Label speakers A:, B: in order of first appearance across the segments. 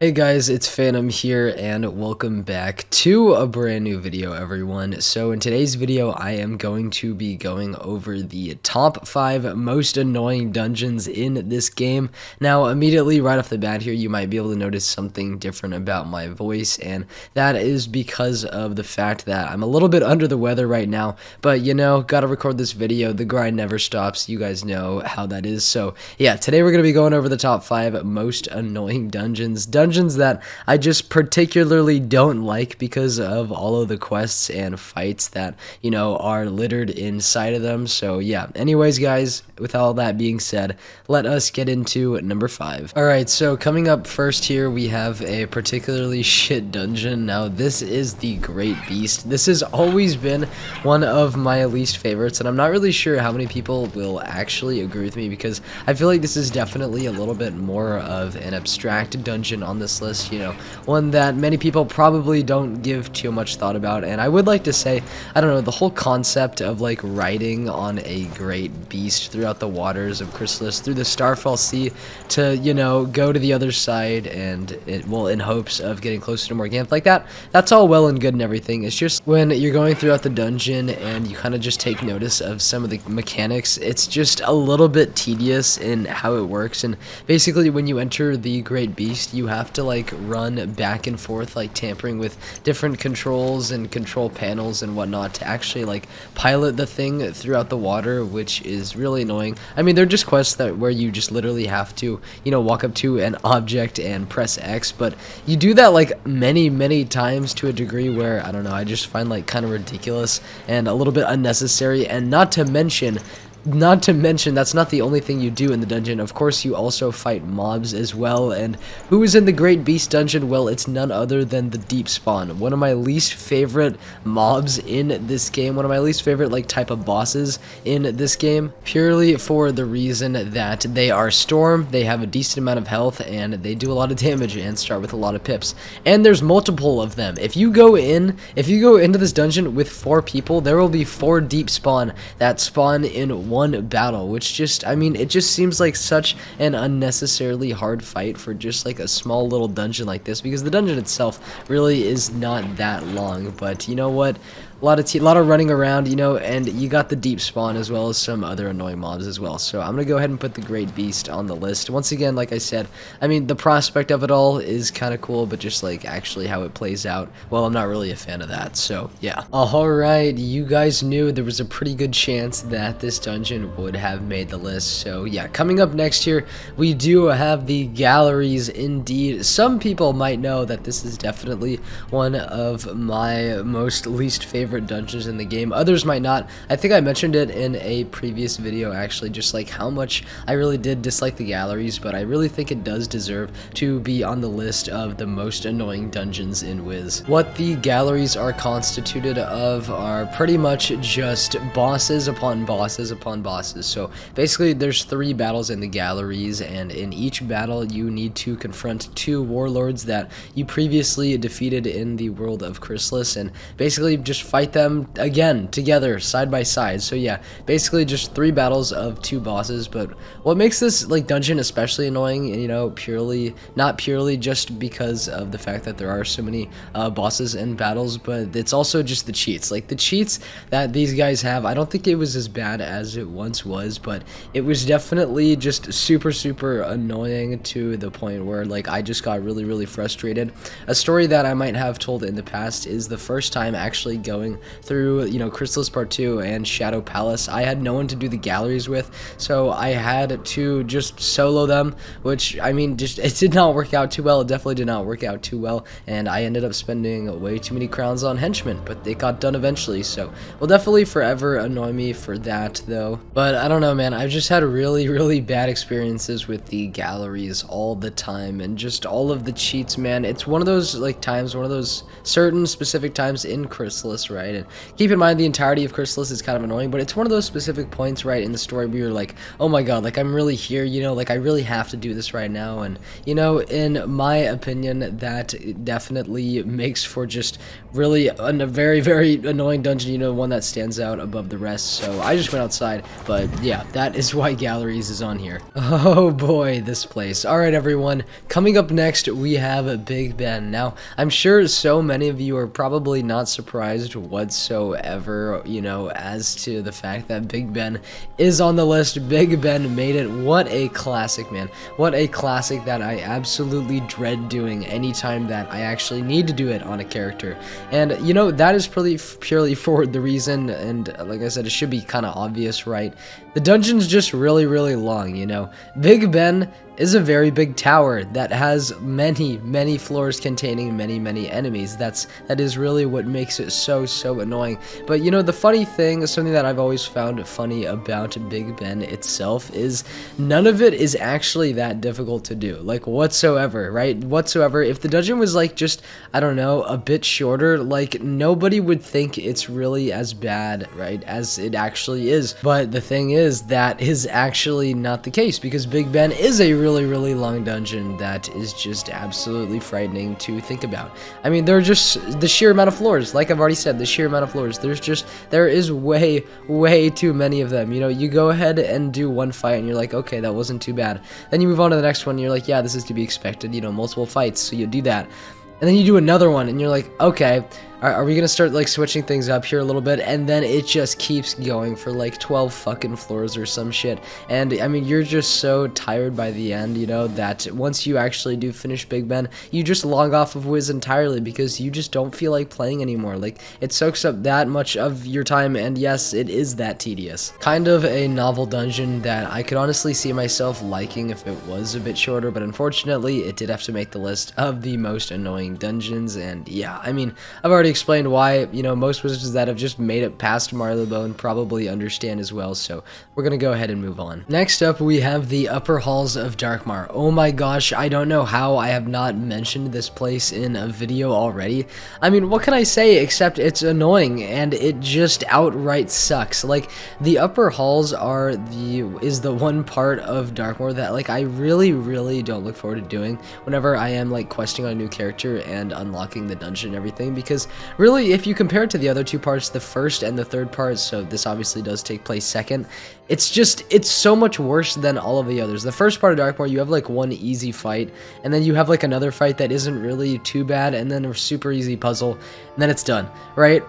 A: Hey guys, it's Phantom here and welcome back to a brand new video, everyone. So in today's video, I am going to be going over the top 5 most annoying dungeons in this game. Now, immediately right off the bat here, you might be able to notice something different about my voice, and that is because of the fact that I'm a little bit under the weather right now, but you know, gotta record this video. The grind never stops. You guys know how that is. So yeah, today we're gonna be going over the top 5 most annoying dungeons that I just particularly don't like because of all of the quests and fights that, you know, are littered inside of them. So yeah, anyways guys, with all that being said, let us get into number 5. Alright, so coming up first here, we have a particularly shit dungeon. Now this is the Great Beast. This has always been one of my least favorites, and I'm not really sure how many people will actually agree with me because I feel like this is definitely a little bit more of an abstract dungeon on this list, you know, one that many people probably don't give too much thought about. And I would like to say, I don't know, the whole concept of like riding on a great beast throughout the waters of Chrysalis, through the Starfall Sea, to, you know, go to the other side and in hopes of getting closer to Morganth, like that's all well and good and everything. It's just when you're going throughout the dungeon and you kind of just take notice of some of the mechanics, it's just a little bit tedious in how it works. And basically when you enter the Great Beast, you have to like run back and forth, like tampering with different controls and control panels and whatnot to actually like pilot the thing throughout the water, which is really annoying. I mean, they're just quests where you just literally have to, you know, walk up to an object and press X, but you do that like many times to a degree where, I don't know, I just find like kind of ridiculous and a little bit unnecessary. And not to mention, that's not the only thing you do in the dungeon. Of course, you also fight mobs as well. And who is in the Great Beast dungeon? Well, it's none other than the Deep Spawn, one of my least favorite mobs in this game, one of my least favorite like type of bosses in this game, purely for the reason that they are Storm, they have a decent amount of health, and they do a lot of damage and start with a lot of pips. And there's multiple of them. If you go into this dungeon with 4 people, there will be 4 Deep Spawn that spawn in one battle, which just, I mean, it just seems like such an unnecessarily hard fight for just like a small little dungeon like this, because the dungeon itself really is not that long. But you know what, a lot of running around, you know, and you got the Deep Spawn as well as some other annoying mobs as well. So I'm gonna go ahead and put the Great Beast on the list. Once again, like I said, I mean, the prospect of it all is kind of cool, but just like actually how it plays out, well, I'm not really a fan of that. So yeah. Alright, you guys knew there was a pretty good chance that this dungeon would have made the list. So yeah, coming up next here, we do have the galleries. Indeed, some people might know that this is definitely one of my most least favorite dungeons in the game. Others might not. I think I mentioned it in a previous video, actually, just like how much I really did dislike the galleries, but I really think it does deserve to be on the list of the most annoying dungeons in Wiz. What the galleries are constituted of are pretty much just bosses upon bosses upon bosses. So basically there's 3 battles in the galleries, and in each battle you need to confront 2 warlords that you previously defeated in the world of Chrysalis, and basically just fight them again together side by side. So yeah, basically just 3 battles of 2 bosses. But what makes this like dungeon especially annoying, you know, not purely just because of the fact that there are so many bosses and battles, but it's also just the cheats. Like the cheats that these guys have, I don't think it was as bad as it once was, but it was definitely just super annoying to the point where like I just got really frustrated. A story that I might have told in the past is the first time actually going through, you know, Chrysalis Part 2 and Shadow Palace. I had no one to do the galleries with, so I had to just solo them, which, I mean, just it did not work out too well. It definitely did not work out too well, and I ended up spending way too many crowns on henchmen, but it got done eventually. So will definitely forever annoy me for that though. But I don't know, man, I've just had really bad experiences with the galleries all the time, and just all of the cheats, man. It's one of those like times, one of those certain specific times in Chrysalis, right, right? And keep in mind the entirety of Chrysalis is kind of annoying, but it's one of those specific points, right, in the story where you're like, oh my god, like I'm really here, you know, like I really have to do this right now. And you know, in my opinion, that definitely makes for just really a very, very annoying dungeon, you know, one that stands out above the rest. So I just went outside, but yeah, that is why Galleries is on here. Oh boy, this place. All right, everyone, coming up next we have Big Ben. Now I'm sure so many of you are probably not surprised whatsoever, you know, as to the fact that Big Ben is on the list. Big Ben made it. What a classic, man. What a classic that I absolutely dread doing anytime that I actually need to do it on a character. And you know, that is purely for the reason, and like I said, it should be kind of obvious, right? The dungeon's just really, really long, you know. Big Ben is a very big tower that has many floors containing many enemies. That is really what makes it so annoying. But you know, the funny thing, something that I've always found funny about Big Ben itself, is none of it is actually that difficult to do, like whatsoever, right? Whatsoever. If the dungeon was like just, I don't know, a bit shorter, like nobody would think it's really as bad, right, as it actually is. But the thing is, that is actually not the case, because Big Ben is a really long dungeon that is just absolutely frightening to think about. I mean, there are just the sheer amount of floors, like I've already said, the sheer amount of floors. There is way too many of them. You know, you go ahead and do one fight and you're like, okay, that wasn't too bad. Then you move on to the next one and you're like, yeah, this is to be expected, you know, multiple fights, so you do that. And then you do another one and you're like, okay, are we gonna start like switching things up here a little bit? And then it just keeps going for like 12 fucking floors or some shit. And I mean, you're just so tired by the end, you know, that once you actually do finish Big Ben, you just log off of Wiz entirely because you just don't feel like playing anymore. Like, it soaks up that much of your time, and yes, it is that tedious. Kind of a novel dungeon that I could honestly see myself liking if it was a bit shorter, but unfortunately it did have to make the list of the most annoying dungeons. And yeah, I mean, I've already explained why, you know, most wizards that have just made it past Marylebone probably understand as well, so we're gonna go ahead and move on. Next up, we have the Upper Halls of Darkmar. Oh my gosh, I don't know how I have not mentioned this place in a video already. I mean, what can I say except it's annoying and it just outright sucks. Like, the Upper Halls is the one part of Darkmar that, like, I really don't look forward to doing whenever I am, like, questing on a new character and unlocking the dungeon and everything, because really, if you compare it to the other two parts, the first and the third part, so this obviously does take place second, it's so much worse than all of the others. The first part of Darkmar, you have like one easy fight, and then you have like another fight that isn't really too bad, and then a super easy puzzle, and then it's done, right?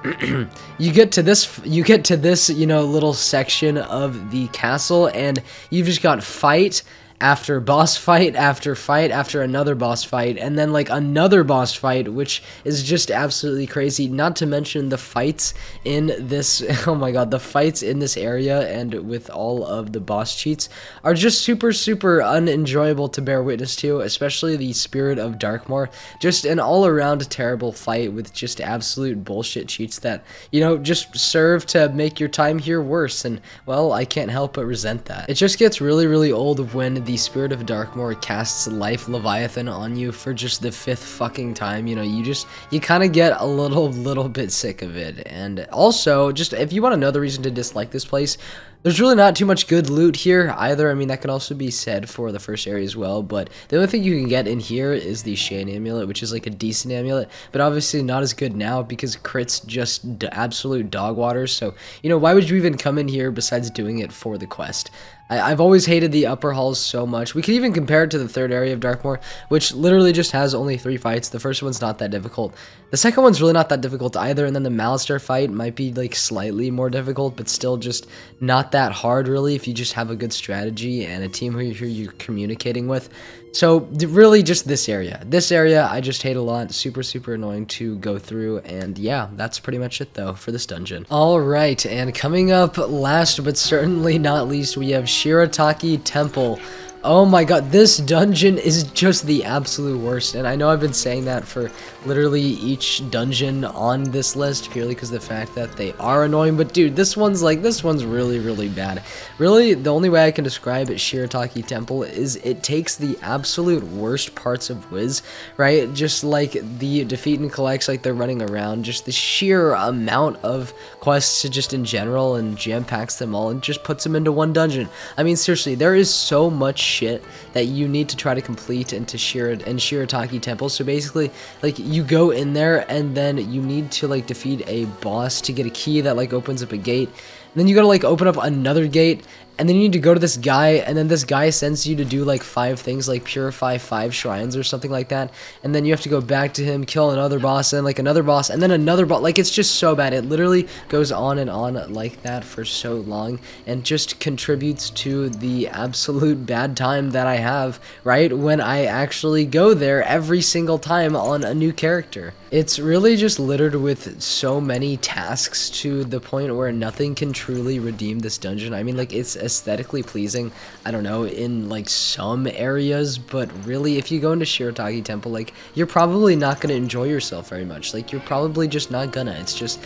A: you get to this, you know, little section of the castle, and you've just got fight after boss fight after another boss fight, and then like another boss fight, which is just absolutely crazy. Not to mention the fights in this, oh my god, the fights in this area and with all of the boss cheats are just super unenjoyable to bear witness to, especially the Spirit of Darkmar. Just an all-around terrible fight with just absolute bullshit cheats that, you know, just serve to make your time here worse, and well, I can't help but resent that. It just gets really old when the Spirit of Darkmar casts Life Leviathan on you for just the 5th fucking time. You know, you kind of get a little bit sick of it. And also, just if you want another reason to dislike this place, there's really not too much good loot here either. I mean, that can also be said for the first area as well, but the only thing you can get in here is the Shane amulet, which is like a decent amulet, but obviously not as good now because crits just absolute dog water. So, you know, why would you even come in here besides doing it for the quest? I've always hated the Upper Halls so much. We could even compare it to the third area of Darkmar, which literally just has only 3 fights. The first one's not that difficult. The second one's really not that difficult either, and then the Malister fight might be like slightly more difficult, but still just not that hard really if you just have a good strategy and a team who you're communicating with. So really just this area I just hate a lot. Super annoying to go through, and yeah, that's pretty much it though for this dungeon. Alright, and coming up last but certainly not least, we have Shirataki Temple. Oh my god, this dungeon is just the absolute worst, and I know I've been saying that for literally each dungeon on this list, purely because of the fact that they are annoying, but dude, this one's really, really bad. Really, the only way I can describe Shirataki Temple is it takes the absolute worst parts of Wiz, right? Just like the defeat and collects, like they're running around, just the sheer amount of quests just in general, and jam-packs them all and just puts them into one dungeon. I mean, seriously, there is so much shit that you need to try to complete into Shirataki Temple. So basically, like, you go in there and then you need to like defeat a boss to get a key that like opens up a gate. And then you gotta like open up another gate, and then you need to go to this guy, and then this guy sends you to do like 5 things, like purify 5 shrines or something like that. And then you have to go back to him, kill another boss, and like another boss, and then another boss. Like, it's just so bad. It literally goes on and on like that for so long, and just contributes to the absolute bad time that I have, right, when I actually go there every single time on a new character. It's really just littered with so many tasks to the point where nothing can truly redeem this dungeon. I mean, like, it's aesthetically pleasing, I don't know, in like some areas, but really, if you go into Shirataki Temple, like, you're probably not going to enjoy yourself very much. Like, you're probably just not gonna. It's just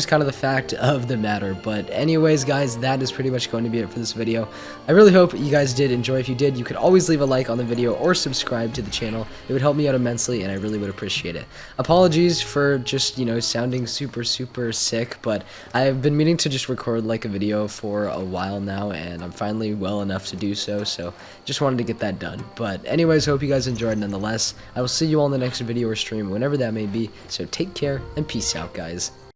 A: kind of the fact of the matter. But anyways, guys, that is pretty much going to be it for this video. I really hope you guys did enjoy. If you did, you could always leave a like on the video or subscribe to the channel. It would help me out immensely, and I really would appreciate it. Apologies for just, you know, sounding super sick, but I've been meaning to just record like a video for a while now, and I'm finally well enough to do so, so just wanted to get that done. But anyways, hope you guys enjoyed nonetheless. I will see you all in the next video or stream, whenever that may be, so take care and peace out, guys.